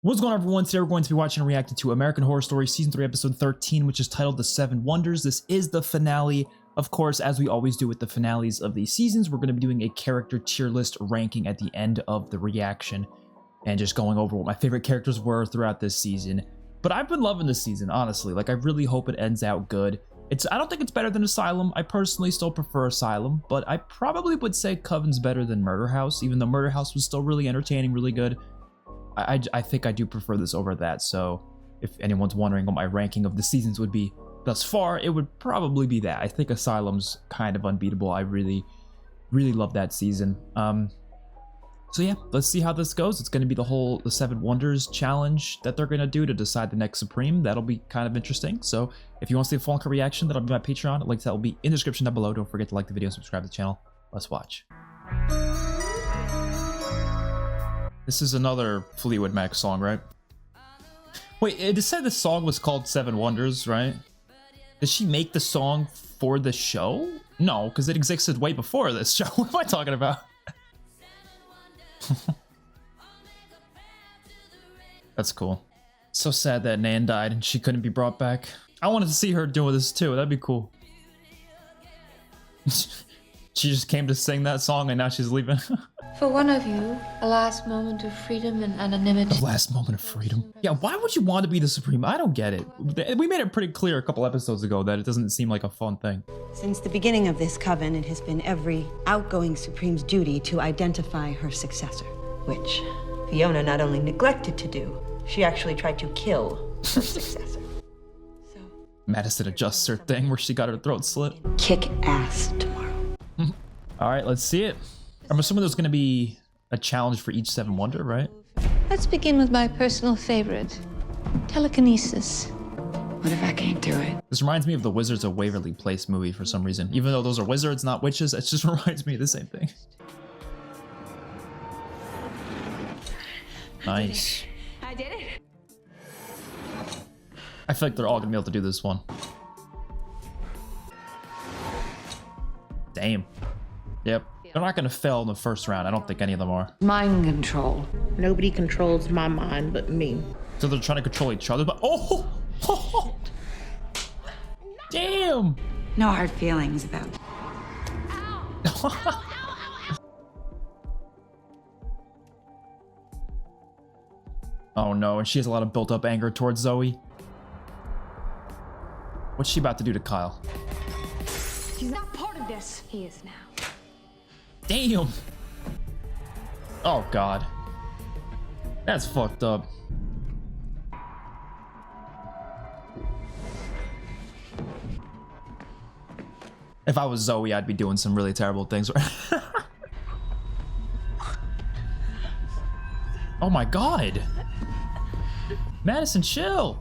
What's going on, everyone? Today we're going to be watching and reacting to American Horror Story Season 3 Episode 13, which is titled The Seven Wonders. This is the finale. Of course, as we always do with the finales of these seasons, we're going to be doing a character tier list ranking at the end of the reaction and just going over what my favorite characters were throughout this season. But I've been loving this season, honestly. Like, I really hope it ends out good. I don't think it's better than Asylum. I personally still prefer Asylum, but I probably would say Coven's better than Murder House, even though Murder House was still really entertaining, really good. I think I do prefer this over that, so if anyone's wondering what my ranking of the seasons would be thus far, it would probably be that. I think Asylum's kind of unbeatable. I really love that season. So yeah, let's see how this goes. It's going to be the Seven Wonders challenge that they're going to do to decide the next Supreme. That'll be kind of interesting. So if you want to see a full reaction, that'll be my Patreon. A link to that will be in the description down below. Don't forget to like the video and subscribe to the channel. Let's watch. This is another Fleetwood Mac song, right? Wait, it said the song was called Seven Wonders, right? Did she make the song for the show? No, because it existed way before this show. What am I talking about? That's cool. So sad that Nan died and she couldn't be brought back. I wanted to see her doing this too. That'd be cool. She just came to sing that song and now she's leaving. For one of you, a last moment of freedom and anonymity. A last moment of freedom? Yeah, why would you want to be the Supreme? I don't get it. We made it pretty clear a couple episodes ago that it doesn't seem like a fun thing. Since the beginning of this coven, it has been every outgoing Supreme's duty to identify her successor, which Fiona not only neglected to do, she actually tried to kill her successor. So Madison adjusts her thing where she got her throat slit. Kick ass tomorrow. All right, let's see it. I'm assuming there's going to be a challenge for each Seven Wonder, right? Let's begin with my personal favorite, telekinesis. What if I can't do it? This reminds me of the Wizards of Waverly Place movie for some reason. Even though those are wizards, not witches, it just reminds me of the same thing. Nice. I did it. I feel like they're all going to be able to do this one. Damn. Yep. They're not going to fail in the first round. I don't think any of them are. Mind control. Nobody controls my mind but me. So they're trying to control each other, but oh! Damn! No hard feelings about Oh no, and she has a lot of built-up anger towards Zoe. What's she about to do to Kyle? He's not part of this. He is now. Damn! Oh god. That's fucked up. If I was Zoe, I'd be doing some really terrible things. Oh my god! Madison, chill!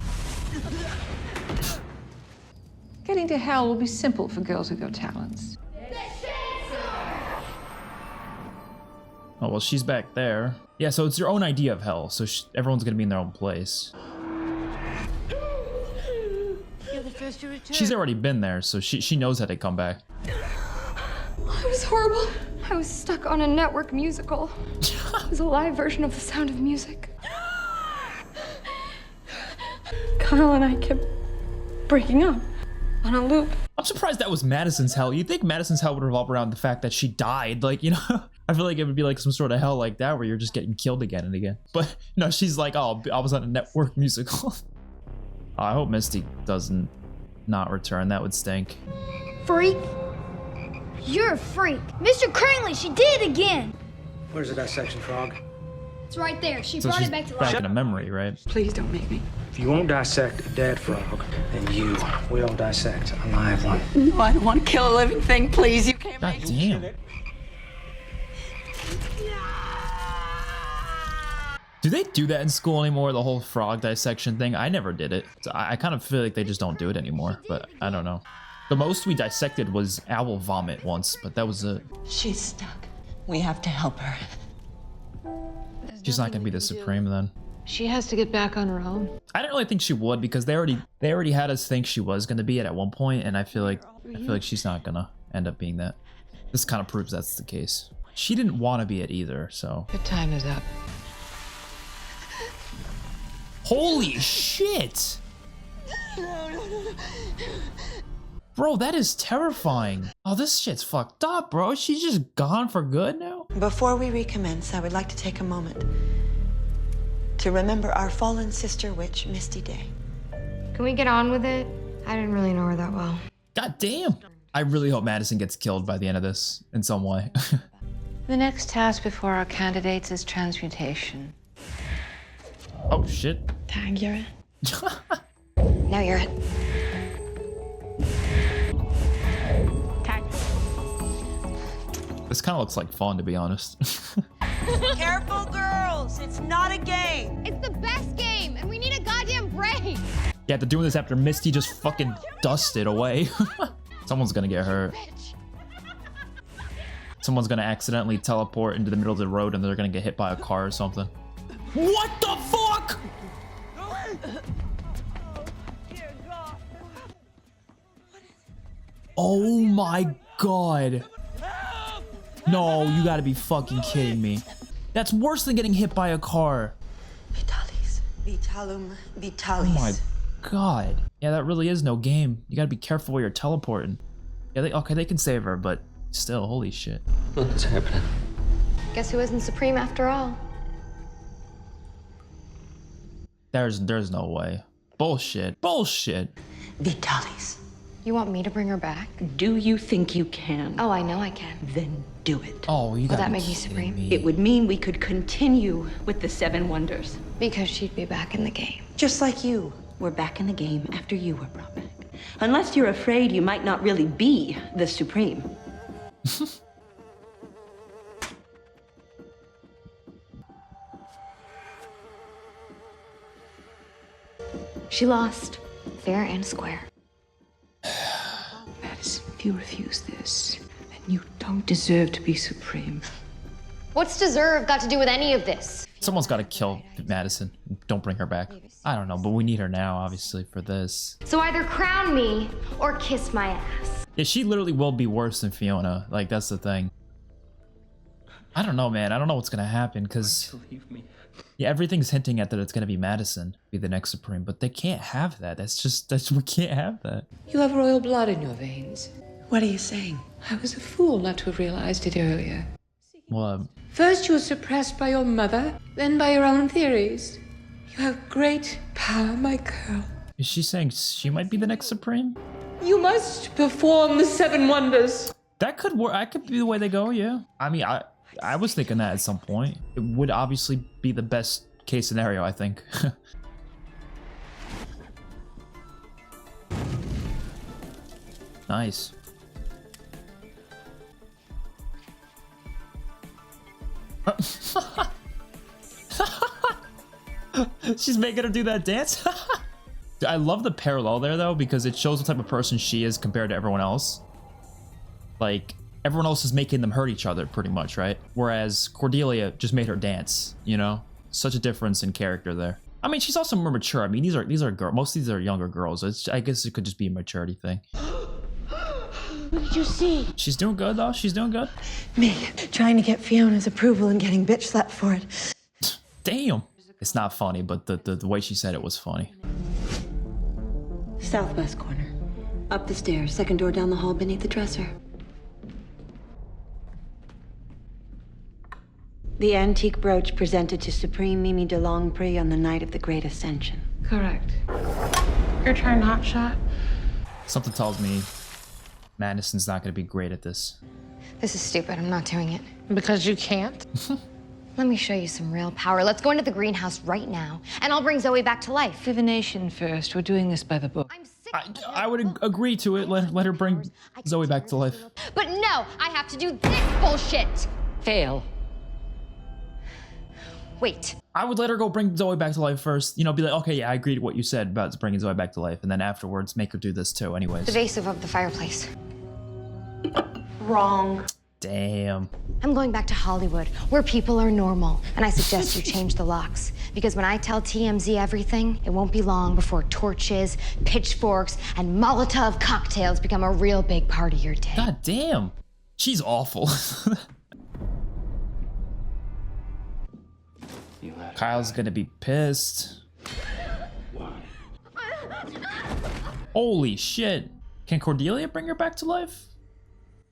Getting to hell will be simple for girls with your talents. Oh, well, she's back there. Yeah, so it's your own idea of hell, so everyone's gonna be in their own place. You're the first to return. She's already been there, so she knows how to come back. It was horrible. I was stuck on a network musical. It was a live version of The Sound of Music. Kyle and I kept breaking up on a loop. I'm surprised that was Madison's hell. You'd think Madison's hell would revolve around the fact that she died. Like, you know, I feel like it would be like some sort of hell like that where you're just getting killed again and again. But no, she's like, oh, I was on a network musical. I hope Misty doesn't not return. That would stink. Freak. You're a freak. Mr. Cranley, she did it again. Where's the dissection frog? It's right there. She So brought she's it back to back life. in a memory, right? Please don't make me. If you won't dissect a dead frog, then you will dissect a live one. No, I don't want to kill a living thing, please. You can't God make damn. Do they do that in school anymore, the whole frog dissection thing? I never did it. So I kind of feel like they just don't do it anymore, but I don't know. The most we dissected was owl vomit once, but that was it. She's stuck. We have to help her. She's not gonna be the Supreme then. She has to get back on her own. I didn't really think she would because they already had us think she was gonna be it at one point, and I feel like she's not gonna end up being that. This kind of proves that's the case. She didn't want to be it either, so. Her time is up. Holy shit! Bro, that is terrifying. Oh, this shit's fucked up, bro. She's just gone for good now? Before we recommence, I would like to take a moment to remember our fallen sister witch, Misty Day. Can we get on with it? I didn't really know her that well. God damn. I really hope Madison gets killed by the end of this in some way. The next task before our candidates is transmutation. Oh, shit. Tag, you're in. Now you're it. Tag. This kind of looks like fun, to be honest. Careful, girls. It's not a game. It's the best game, and we need a goddamn break. Yeah, they're doing this after Misty just fucking dusted away. Someone's gonna get hurt. Someone's gonna accidentally teleport into the middle of the road and they're gonna get hit by a car or something. What the fuck? Oh my god. No, you gotta be fucking kidding me. That's worse than getting hit by a car. Vitalis. Vitalum Vitalis. Oh my god. Yeah, that really is no game. You gotta be careful while you're teleporting. Yeah, they can save her, but still, holy shit. What's happening? Guess who isn't supreme after all? There's no way. Bullshit. Bullshit. Vitalis. You want me to bring her back? Do you think you can? Oh, I know I can. Then do it. Oh, you Will gotta that be make me kidding supreme? me. It would mean we could continue with the Seven Wonders. Because she'd be back in the game. Just like you. We're back in the game after you were brought back. Unless you're afraid you might not really be the Supreme. She lost, fair and square. Madison, if you refuse this, then you don't deserve to be supreme. What's deserve got to do with any of this? Someone's gotta kill Madison. Don't bring her back. I don't know, but we need her now, obviously, for this. So either crown me or kiss my ass. Yeah, she literally will be worse than Fiona. Like, that's the thing. I don't know, man. I don't know what's gonna happen, because... Yeah, everything's hinting at that it's gonna be Madison, be the next Supreme, but they can't have that. We can't have that. You have royal blood in your veins. What are you saying? I was a fool not to have realized it earlier. Well, First you were suppressed by your mother, then by your own theories. You have great power, my girl. is she saying she might be the next Supreme? You must perform the Seven Wonders. That could work. That could be the way they go, yeah. I mean, I was thinking that at some point. It would obviously be the best case scenario, I think. Nice. She's making her do that dance. I love the parallel there, though, because it shows what type of person she is compared to everyone else. Like, everyone else is making them hurt each other, pretty much, right? Whereas Cordelia just made her dance, you know? Such a difference in character there. I mean, she's also more mature. I mean, these are girls. Most of these are younger girls. I guess it could just be a maturity thing. What did you see? She's doing good, though. She's doing good. Me, trying to get Fiona's approval and getting bitch slapped for it. Damn. It's not funny, but the way she said it was funny. Southwest corner. Up the stairs, second door down the hall beneath the dresser. The antique brooch presented to Supreme Mimi de Longpre on the night of the Great Ascension. Correct. Your turn, hotshot. Something tells me Madison's not going to be great at this. This is stupid. I'm not doing it. Because you can't? Let me show you some real power. Let's go into the greenhouse right now, and I'll bring Zoe back to life. Divination first. We're doing this by the book. I'm sick. I would agree to it. Let her bring Zoe back to life. But no, I have to do this bullshit. Fail. Wait. I would let her go bring Zoe back to life first. You know, be like, okay, yeah, I agree to what you said about bringing Zoe back to life. And then afterwards, make her do this too, anyways. The vase above the fireplace. Wrong. Damn. I'm going back to Hollywood, where people are normal. And I suggest you change the locks. Because when I tell TMZ everything, it won't be long before torches, pitchforks, and Molotov cocktails become a real big part of your day. God damn. She's awful. Kyle's gonna be pissed. Holy shit. Can Cordelia bring her back to life?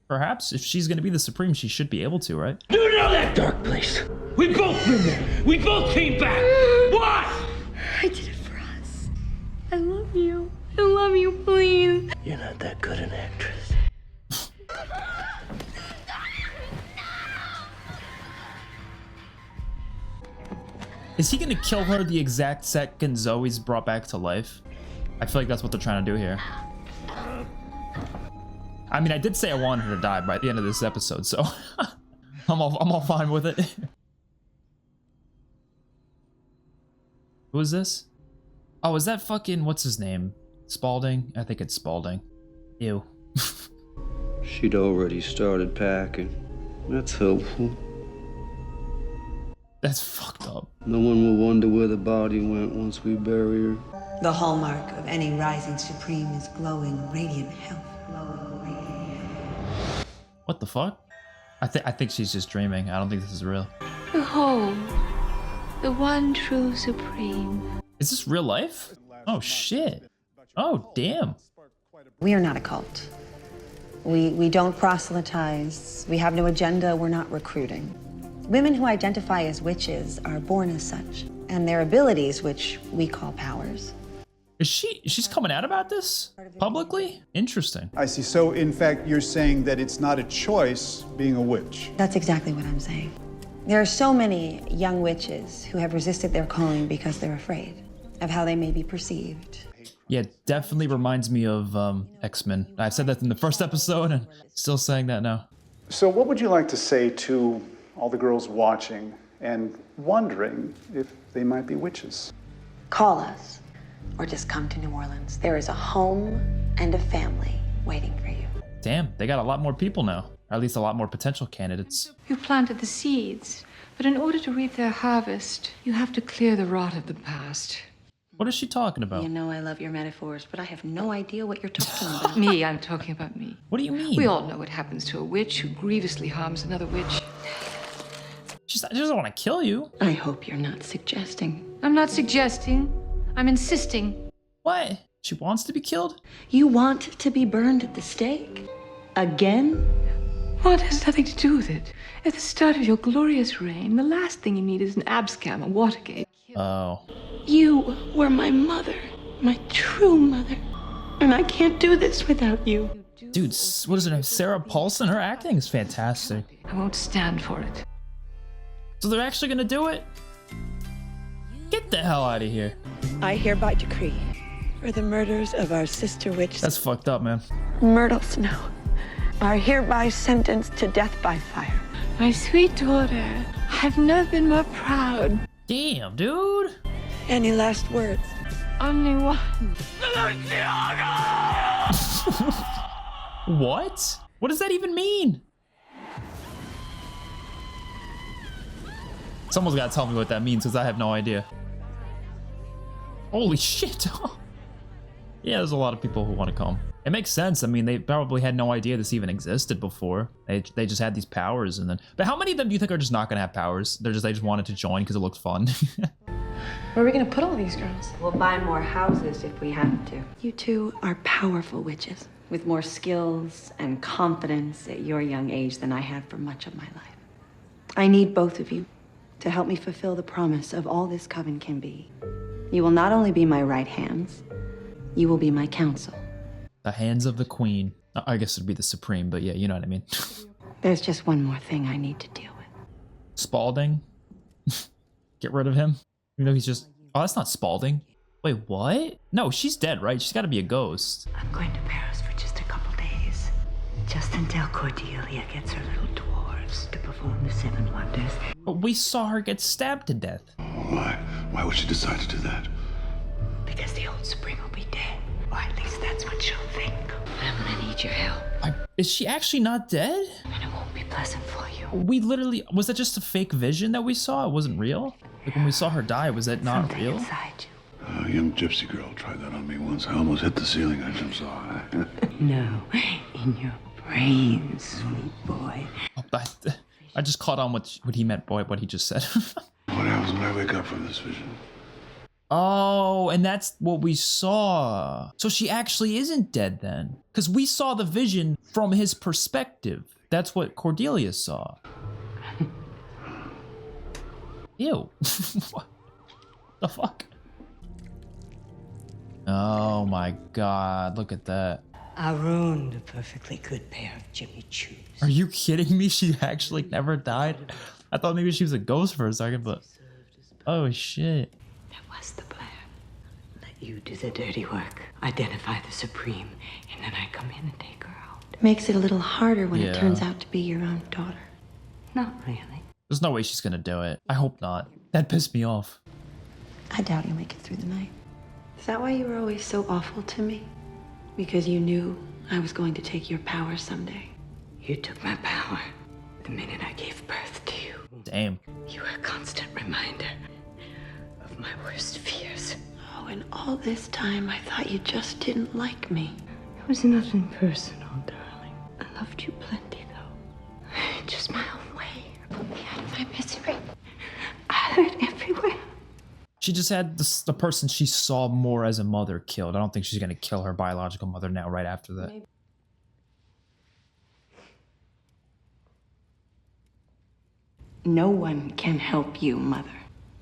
Perhaps. If she's gonna be the Supreme, she should be able to, right? Do you know that dark place? We both been there. We both came back. Why? I did it for us. I love you. I love you, please. You're not that good an actress. Is he gonna kill her the exact second Zoe's brought back to life? I feel like that's what they're trying to do here. I mean, I did say I wanted her to die by the end of this episode, so I'm all fine with it. Who is this? Oh, is that fucking, what's his name? Spalding? I think it's Spalding. Ew. She'd already started packing. That's helpful. That's fucked up. No one will wonder where the body went once we bury her. The hallmark of any rising supreme is glowing, radiant health. Glowing, radiant health. What the fuck? I think she's just dreaming. I don't think this is real. Behold, the one true supreme. Is this real life? Oh shit. Oh damn. We are not a cult. We don't proselytize. We have no agenda. We're not recruiting. Women who identify as witches are born as such, and their abilities, which we call powers. Is she's coming out about this publicly? Interesting. I see. So, in fact, you're saying that it's not a choice being a witch. That's exactly what I'm saying. There are so many young witches who have resisted their calling because they're afraid of how they may be perceived. Yeah, definitely reminds me of X-Men. I said that in the first episode and still saying that now. So, what would you like to say to all the girls watching and wondering if they might be witches? Call us, or just come to New Orleans. There is a home and a family waiting for you. Damn, they got a lot more people now. Or at least a lot more potential candidates. You planted the seeds, but in order to reap their harvest, you have to clear the rot of the past. What is she talking about? You know I love your metaphors, but I have no idea what you're talking about. Me, I'm talking about me. What do you mean? We all know what happens to a witch who grievously harms another witch. She doesn't want to kill you. I hope you're not suggesting. I'm not suggesting. I'm insisting. What? She wants to be killed? You want to be burned at the stake? Again? What has nothing to do with it? At the start of your glorious reign, the last thing you need is an abscam, a Watergate. Oh. You were my mother, my true mother. And I can't do this without you. Dude, what is her name? Sarah Paulson? Her acting is fantastic. I won't stand for it. So they're actually gonna do it? Get the hell out of here. I hereby decree for the murders of our sister witch, That's fucked up, man. Myrtle Snow, are hereby sentenced to death by fire. My sweet daughter, I've never been more proud. Damn, dude. Any last words? Only one. What? What does that even mean? Someone's got to tell me what that means because I have no idea. Holy shit. Yeah, there's a lot of people who want to come. It makes sense. I mean, they probably had no idea this even existed before. They just had these powers and then... But how many of them do you think are just not going to have powers? They just wanted to join because it looked fun. Where are we going to put all these girls? We'll buy more houses if we have to. You two are powerful witches with more skills and confidence at your young age than I had for much of my life. I need both of you to help me fulfill the promise of all this coven can be. You will not only be my right hands, you will be my counsel. The hands of the queen. I guess it'd be the supreme, but yeah, you know what I mean. There's just one more thing I need to deal with. Spalding? Get rid of him? You know, he's just... Oh, that's not Spalding. Wait, what? No, she's dead, right? She's got to be a ghost. I'm going to Paris for just a couple days. Just until Cordelia gets her little dwarves to perform the 7 wonders. But we saw her get stabbed to death. Why? Why would she decide to do that? Because the old Supreme will be dead. Or at least that's what she'll think. I'm gonna need your help. Is she actually not dead? And it won't be pleasant for you. We literally... Was that just a fake vision that we saw? It wasn't real? Like when we saw her die, was that not Something real? inside you. A young gypsy girl tried that on me once. I almost hit the ceiling. I just saw it. No, in your brain, sweet boy. Oh, I just caught on what he meant, boy, what he just said. What happens when I wake up from this vision? Oh, and that's what we saw. So she actually isn't dead then. Because we saw the vision from his perspective. That's what Cordelia saw. Ew. What the fuck? Oh my god, look at that. I ruined a perfectly good pair of Jimmy Choos. Are you kidding me? She actually never died? I thought maybe she was a ghost for a second, but... Oh shit. That was the plan. Let you do the dirty work. Identify the Supreme, and then I come in and take her out. Makes it a little harder when it turns out to be your own daughter. Not really. There's no way she's gonna do it. I hope not. That pissed me off. I doubt you'll make it through the night. Is that why you were always so awful to me? Because you knew I was going to take your power someday. You took my power the minute I gave birth to you. Damn. You were a constant reminder of my worst fears. Oh, and all this time I thought you just didn't like me. It was nothing personal, darling. I loved you plenty, though. Just my own way. Put me out of my misery. I hurt everywhere. She just had the person she saw more as a mother killed. I don't think she's gonna kill her biological mother now right after that. Maybe. No one can help you, Mother.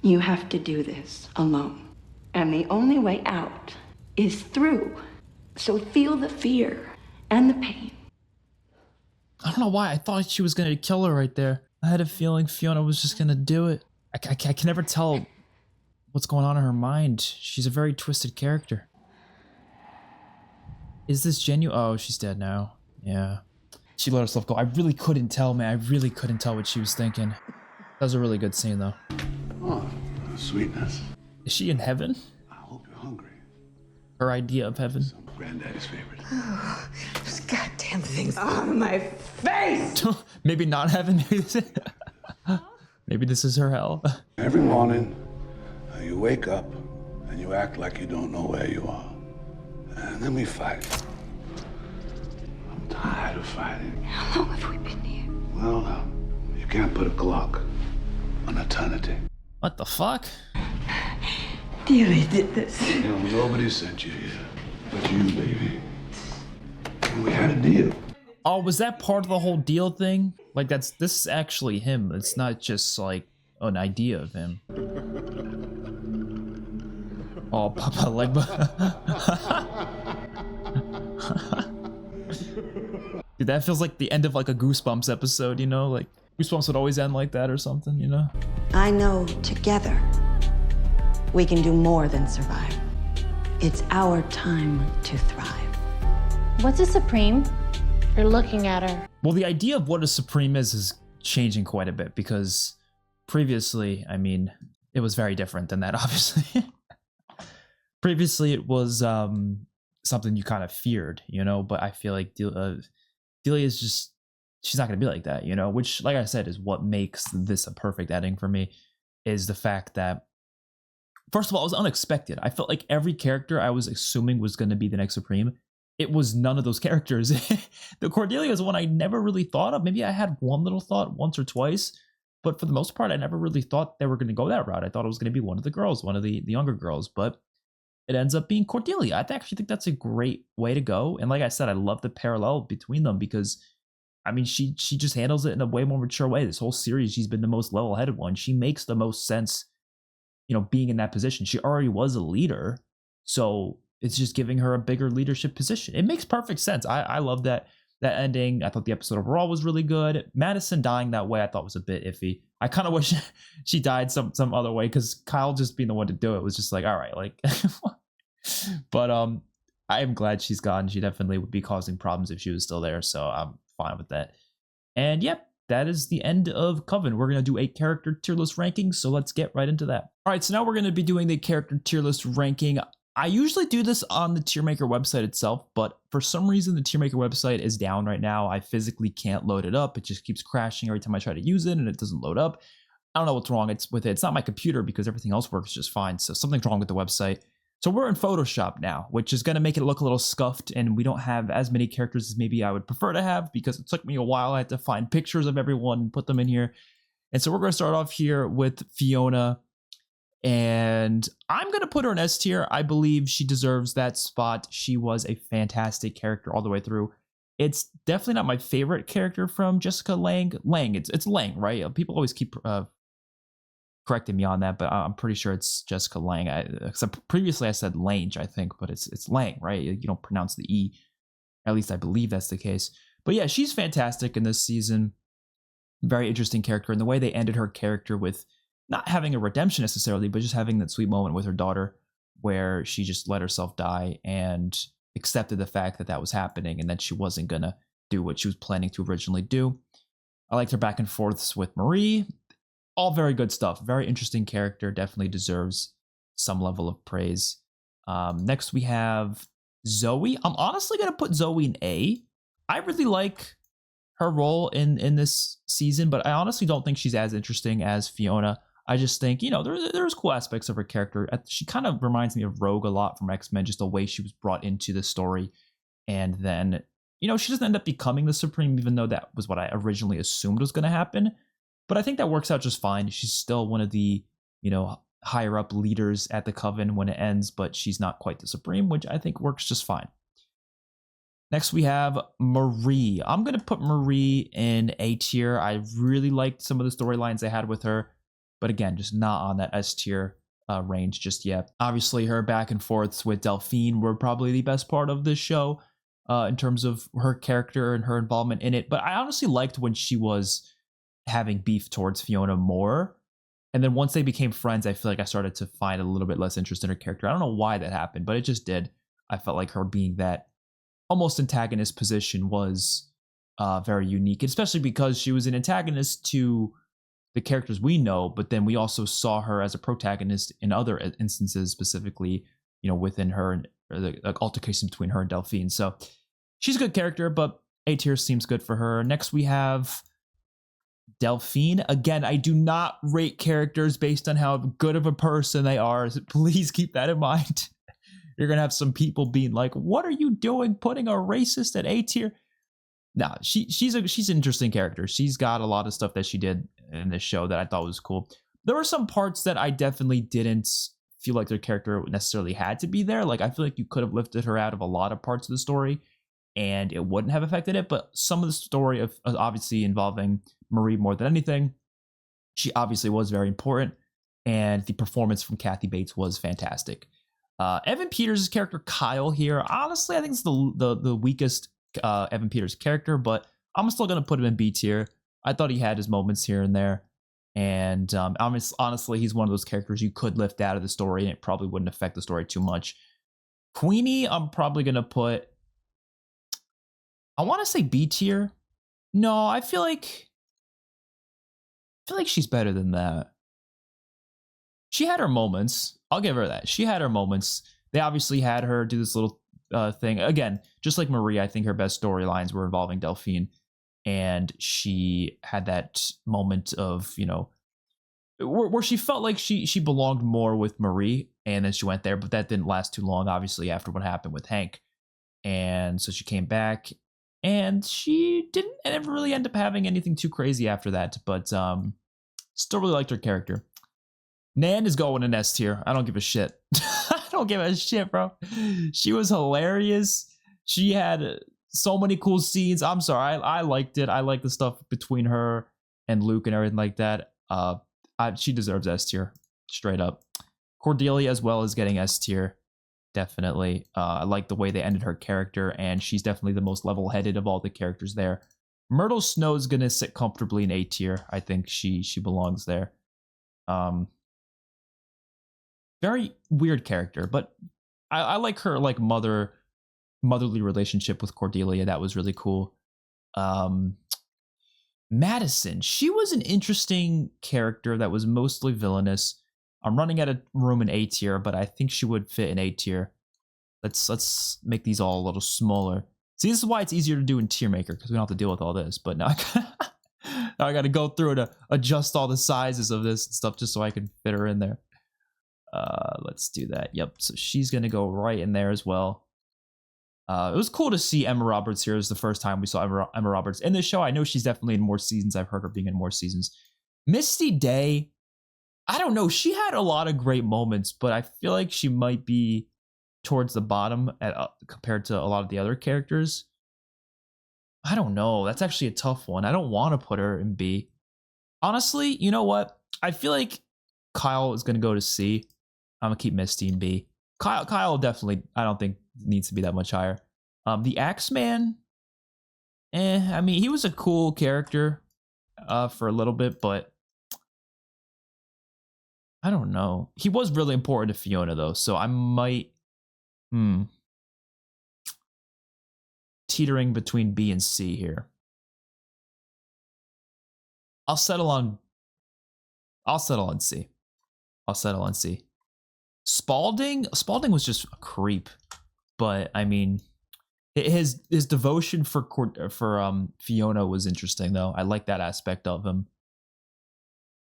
You have to do this alone. And the only way out is through. So feel the fear and the pain. I don't know why. I thought she was gonna kill her right there. I had a feeling Fiona was just gonna do it. I can never tell what's going on in her mind. She's a very twisted character. Is this genuine? Oh, she's dead now. Yeah. She let herself go. I really couldn't tell, man. I really couldn't tell what she was thinking. That was a really good scene, though. Oh, sweetness. Is she in heaven? I hope you're hungry. Her idea of heaven? Some granddaddy's favorite. Oh, those goddamn things on my face! Maybe not heaven. Maybe this is her hell. Every morning, you wake up and you act like you don't know where you are. And then we fight. I'm tired of fighting. How long have we been here? Well, you can't put a clock on eternity. What the fuck? Dearly did this. You know, nobody sent you here but you, baby. And we had a deal. Oh, was that part of the whole deal thing? Like, this is actually him. It's not just like an idea of him. Oh, Papa Legba. Dude, that feels like the end of like a Goosebumps episode, you know? Like, Goosebumps would always end like that or something, you know? I know together we can do more than survive. It's our time to thrive. What's a Supreme? You're looking at her. Well, the idea of what a Supreme is changing quite a bit because previously, I mean, it was very different than that, obviously. Previously, it was something you kind of feared, you know, but I feel like Delia is just, she's not going to be like that, you know, which, like I said, is what makes this a perfect ending for me, is the fact that, first of all, it was unexpected. I felt like every character I was assuming was going to be the next Supreme, it was none of those characters. The Cordelia is one I never really thought of. Maybe I had one little thought once or twice, but for the most part, I never really thought they were going to go that route. I thought it was going to be one of the girls, one of the younger girls, but it ends up being Cordelia. I actually think that's a great way to go. And like I said, I love the parallel between them because, I mean, she just handles it in a way more mature way. This whole series, she's been the most level-headed one. She makes the most sense, you know, being in that position. She already was a leader, so it's just giving her a bigger leadership position. It makes perfect sense. I love that ending. I thought the episode overall was really good. Madison dying that way I thought was a bit iffy. I kind of wish she died some other way because Kyle just being the one to do it was just like, all right, like. But I am glad she's gone. She definitely would be causing problems if she was still there, so I'm fine with that. And yep, that is the end of Coven. We're going to do a character tier list ranking, so let's get right into that. All right, so now we're going to be doing the character tier list ranking. I usually do this on the Tiermaker website itself, but for some reason the Tiermaker website is down right now. I physically can't load it up. It just keeps crashing every time I try to use it and it doesn't load up. I don't know what's wrong with it. It's not my computer because everything else works just fine. So something's wrong with the website. So we're in Photoshop now, which is going to make it look a little scuffed, and we don't have as many characters as maybe I would prefer to have because it took me a while. I had to find pictures of everyone and put them in here. And so we're going to start off here with Fiona. And I'm going to put her in S tier. I believe she deserves that spot. She was a fantastic character all the way through. It's definitely not my favorite character from Jessica Lange. It's Lange, right? People always keep correcting me on that, but I'm pretty sure it's Jessica Lange. Except previously I said Lange, I think, but it's Lange, right? You don't pronounce the E. At least I believe that's the case. But yeah, she's fantastic in this season. Very interesting character. And the way they ended her character with not having a redemption necessarily, but just having that sweet moment with her daughter where she just let herself die and accepted the fact that that was happening and that she wasn't going to do what she was planning to originally do. I liked her back and forths with Marie. All very good stuff. Very interesting character. Definitely deserves some level of praise. Next we have Zoe. I'm honestly going to put Zoe in A. I really like her role in this season, but I honestly don't think she's as interesting as Fiona. I just think, there's cool aspects of her character. She kind of reminds me of Rogue a lot from X-Men, just the way she was brought into the story. And then, she doesn't end up becoming the Supreme, even though that was what I originally assumed was going to happen. But I think that works out just fine. She's still one of the, higher up leaders at the Coven when it ends, but she's not quite the Supreme, which I think works just fine. Next, we have Marie. I'm going to put Marie in A tier. I really liked some of the storylines they had with her, but again, just not on that S tier range just yet. Obviously, her back and forths with Delphine were probably the best part of this show in terms of her character and her involvement in it. But I honestly liked when she was having beef towards Fiona more. And then once they became friends, I feel like I started to find a little bit less interest in her character. I don't know why that happened, but it just did. I felt like her being that almost antagonist position was very unique, especially because she was an antagonist to the characters we know, but then we also saw her as a protagonist in other instances, specifically, within her and the altercation between her and Delphine. So she's a good character, but A tier seems good for her. Next, we have Delphine. Again, I do not rate characters based on how good of a person they are. So please keep that in mind. You're going to have some people being like, what are you doing putting a racist at A tier? No, she's an interesting character. She's got a lot of stuff that she did in this show that I thought was cool. There were some parts that I definitely didn't feel like their character necessarily had to be there. Like, I feel like you could have lifted her out of a lot of parts of the story and it wouldn't have affected it. But some of the story of obviously involving Marie more than anything, she obviously was very important. And the performance from Kathy Bates was fantastic. Evan Peters' character Kyle here, honestly, I think it's the weakest Evan Peters character, but I'm still going to put him in B tier. I thought he had his moments here and there. And honestly, he's one of those characters you could lift out of the story and it probably wouldn't affect the story too much. Queenie, I'm probably going to put, I want to say B tier. No, I feel like she's better than that. She had her moments. I'll give her that. She had her moments. They obviously had her do this little thing. Again, just like Marie, I think her best storylines were involving Delphine. And she had that moment of, where she felt like she belonged more with Marie. And then she went there, but that didn't last too long, obviously, after what happened with Hank. And so she came back and she didn't ever really end up having anything too crazy after that. But still really liked her character. Nan is going in S tier. I don't give a shit. I don't give a shit, bro. She was hilarious. She had so many cool scenes. I'm sorry. I liked it. I like the stuff between her and Luke and everything like that. She deserves S tier. Straight up. Cordelia as well as getting S tier. Definitely. I like the way they ended her character, and she's definitely the most level-headed of all the characters there. Myrtle Snow is going to sit comfortably in A tier. I think she belongs there. Very weird character, but I like her like motherly relationship with Cordelia. That was really cool. Madison, she was an interesting character that was mostly villainous. I'm running out of room in A tier, but I think she would fit in A tier. Let's make these all a little smaller. See, this is why it's easier to do in tier maker, because we don't have to deal with all this. But now I got to go through to adjust all the sizes of this and stuff just so I can fit her in there. Let's do that. Yep. So she's going to go right in there as well. It was cool to see Emma Roberts here. It was the first time we saw Emma Roberts in this show. I know she's definitely in more seasons. I've heard her being in more seasons. Misty Day, I don't know. She had a lot of great moments, but I feel like she might be towards the bottom compared to a lot of the other characters. I don't know. That's actually a tough one. I don't want to put her in B. Honestly, you know what? I feel like Kyle is going to go to C. I'm going to keep Misty in B. Kyle definitely, I don't think, needs to be that much higher. The Axeman, I mean, he was a cool character for a little bit, but I don't know. He was really important to Fiona, though, so I might... teetering between B and C here. I'll settle on C. I'll settle on C. Spaulding was just a creep, but I mean, his devotion for Fiona was interesting though. I like that aspect of him.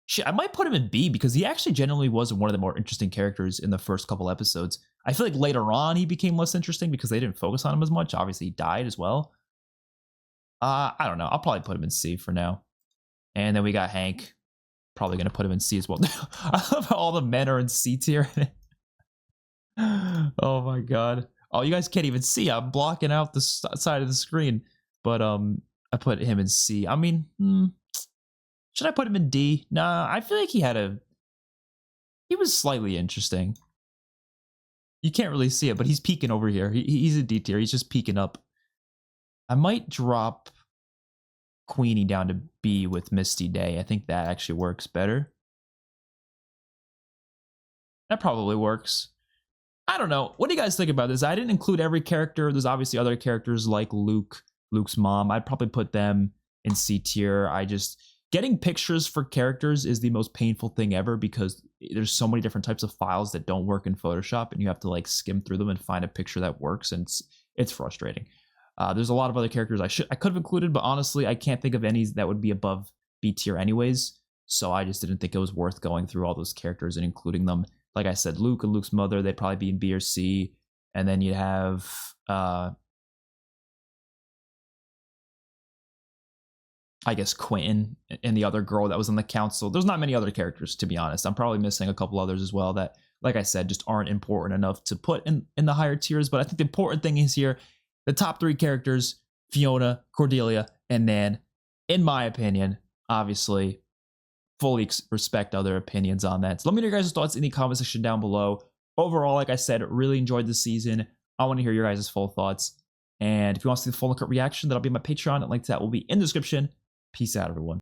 Shit, I might put him in B because he actually genuinely was one of the more interesting characters in the first couple episodes. I feel like later on he became less interesting because they didn't focus on him as much. Obviously, he died as well. I don't know. I'll probably put him in C for now. And then we got Hank. Probably going to put him in C as well. I love how all the men are in C tier. Oh my god. Oh, you guys can't even see. I'm blocking out the side of the screen. But I put him in C. I mean, should I put him in D? Nah, I feel like he was slightly interesting. You can't really see it, but he's peeking over here. He's a D tier. He's just peeking up. I might drop Queenie down to B with Misty Day. I think that actually works better. That probably works. I don't know. What do you guys think about this? I didn't include every character. There's obviously other characters like Luke's mom. I'd probably put them in C tier. Getting pictures for characters is the most painful thing ever because there's so many different types of files that don't work in Photoshop and you have to like skim through them and find a picture that works, and it's frustrating. There's a lot of other characters I could have included, but honestly, I can't think of any that would be above B tier anyways. So I just didn't think it was worth going through all those characters and including them. Like I said, Luke and Luke's mother, they'd probably be in B or C. And then you'd have I guess Quentin and the other girl that was in the council. There's not many other characters, to be honest. I'm probably missing a couple others as well that, like I said, just aren't important enough to put in the higher tiers. But I think the important thing is here, the top three characters, Fiona, Cordelia, and Nan, in my opinion, obviously, fully respect other opinions on that. So let me know your guys' thoughts in the comment section down below. Overall, like I said, really enjoyed the season. I want to hear your guys' full thoughts. And if you want to see the full uncut reaction, that'll be my Patreon. And link to that will be in the description. Peace out, everyone.